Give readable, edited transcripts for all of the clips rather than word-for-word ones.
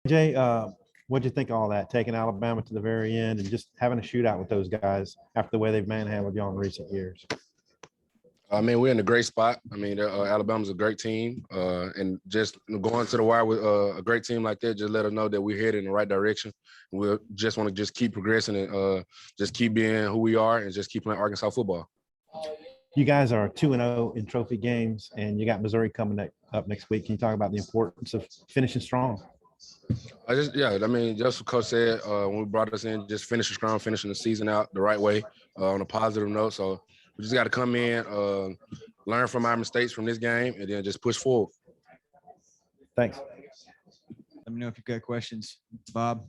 Jay, what'd you think of all that, taking Alabama to the very end and just having a shootout with those guys after the way they've manhandled y'all in recent years? I mean, we're in a great spot. I mean, Alabama's a great team, and just going to the wire with a great team like that, just let us know that we're headed in the right direction. We just want to just keep progressing and just keep being who we are and just keep playing Arkansas football. You guys are 2-0 in trophy games, and you got Missouri coming up next week. Can you talk about the importance of finishing strong? I mean, just what Coach said when we brought us in, just finishing strong, finishing the season out the right way on a positive note. So we just got to come in, learn from our mistakes from this game, and then just push forward. Thanks. Let me know if you've got questions, Bob.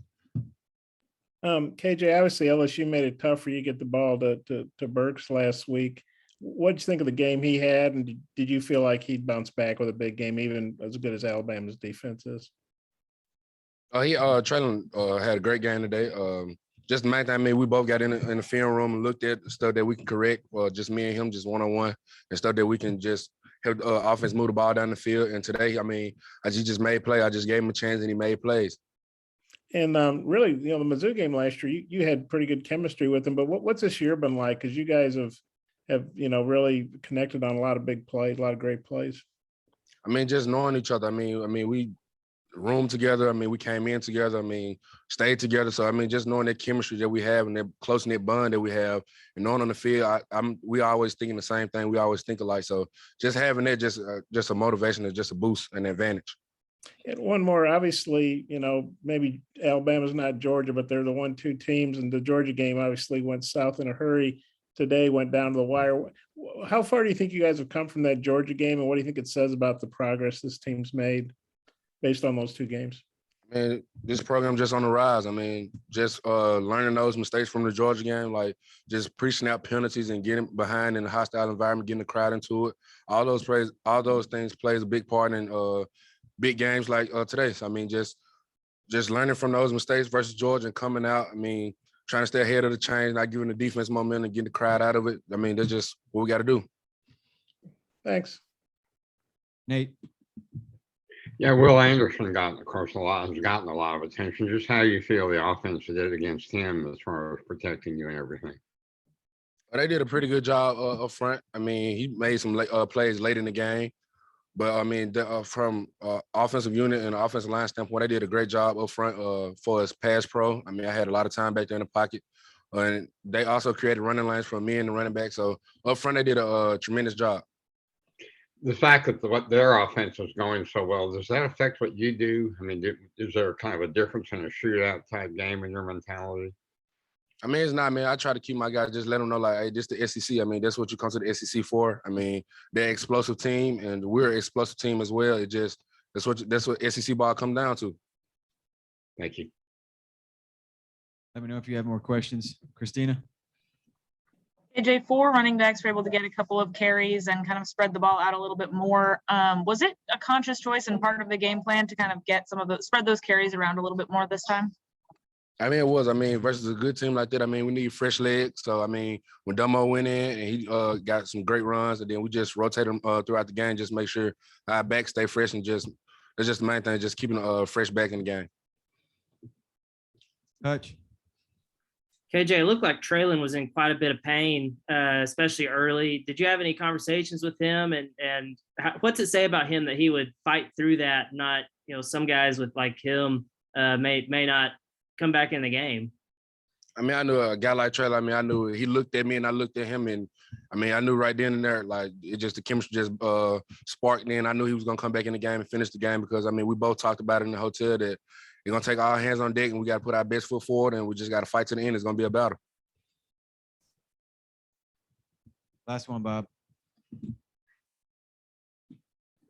KJ, obviously LSU made it tough for you to get the ball to Burks last week. What did you think of the game he had, and did you feel like he'd bounce back with a big game, even as good as Alabama's defense is? Traylon had a great game today. Just the main thing, I mean, we both got in the film room and looked at stuff that we can correct, just me and him, just one-on-one, and stuff that we can just help offense move the ball down the field. And today, I mean, he just made play. I just gave him a chance, and he made plays. And really, the Mizzou game last year, you had pretty good chemistry with him. But what's this year been like? Because you guys have really connected on a lot of big plays, a lot of great plays. I mean, just knowing each other. I mean, we roomed together. I mean, we came in together. I mean, stayed together. So I mean, just knowing that chemistry that we have and that close knit bond that we have, and knowing on the field, we always thinking the same thing. We always think alike. So just having that, just a motivation, is just a boost, an advantage. And one more, obviously, maybe Alabama's not Georgia, but they're the 1-2 teams. And the Georgia game obviously went south in a hurry. Today went down to the wire. How far do you think you guys have come from that Georgia game, and what do you think it says about the progress this team's made based on those two games? Man, this program just on the rise. I mean, just learning those mistakes from the Georgia game, like just pre-snap penalties and getting behind in a hostile environment, getting the crowd into it. All those things plays a big part in big games like today. So I mean, just learning from those mistakes versus Georgia and coming out. I mean, trying to stay ahead of the change, not giving the defense momentum, getting the crowd out of it. I mean, that's just what we got to do. Thanks. Nate. Yeah, Will Anderson has gotten a lot of attention. Just how you feel the offense did against him as far as protecting you and everything. They did a pretty good job up front. I mean, he made some plays late in the game. But, I mean, from offensive unit and offensive line standpoint, they did a great job up front for us pass pro. I mean, I had a lot of time back there in the pocket. And they also created running lanes for me and the running back. So, up front, they did a tremendous job. The fact that their offense is going so well, does that affect what you do? I mean, is there kind of a difference in a shootout type game in your mentality? I mean, it's not, man. I try to keep my guys, just let them know, like, hey, this the SEC. I mean, that's what you come to the SEC for. I mean, they're an explosive team, and we're an explosive team as well. That's what SEC ball come down to. Thank you. Let me know if you have more questions. Christina? KJ, 4 running backs were able to get a couple of carries and kind of spread the ball out a little bit more. Was it a conscious choice and part of the game plan to kind of get spread those carries around a little bit more this time? I mean, it was. I mean, versus a good team like that, I mean, we need fresh legs. So, I mean, when Dumbo went in and he got some great runs, and then we just rotate them throughout the game, just make sure our backs stay fresh, and that's just the main thing, just keeping a fresh back in the game. Hutch. KJ, it looked like Traylon was in quite a bit of pain, especially early. Did you have any conversations with him? And what's it say about him that he would fight through that? Not, some guys with like him may not come back in the game. I mean, I knew a guy like Traylon. I mean, I knew he looked at me and I looked at him, and I mean, I knew right then and there, like the chemistry just sparked. Then I knew he was gonna come back in the game and finish the game because I mean, we both talked about it in the hotel that we're gonna take all hands on deck and we got to put our best foot forward, and we just got to fight to the end. It's gonna be a battle. Last one, Bob.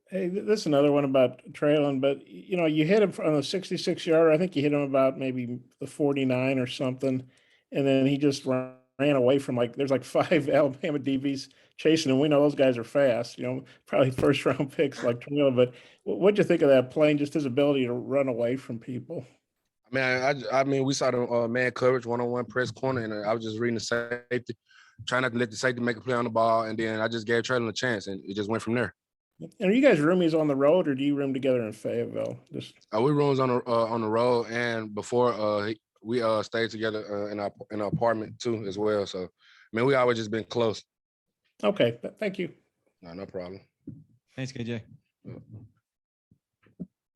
Hey, this is another one about Traylon, but you hit him on the 66-yarder. I think you hit him about maybe the 49 or something, and then he just ran away from there's 5 Alabama DBs chasing him. We know those guys are fast. Probably first-round picks like Traylon. But what'd you think of that play? And just his ability to run away from people. I mean, we saw the man coverage, one-on-one press corner, and I was just reading the safety, trying not to let the safety make a play on the ball, and then I just gave Traylon a chance, and it just went from there. And are you guys roomies on the road, or do you room together in Fayetteville? Just We rooms on the road, and before we stayed together in our apartment too as well. So, man, we always just been close. okay. Thank you. No problem. Thanks, KJ.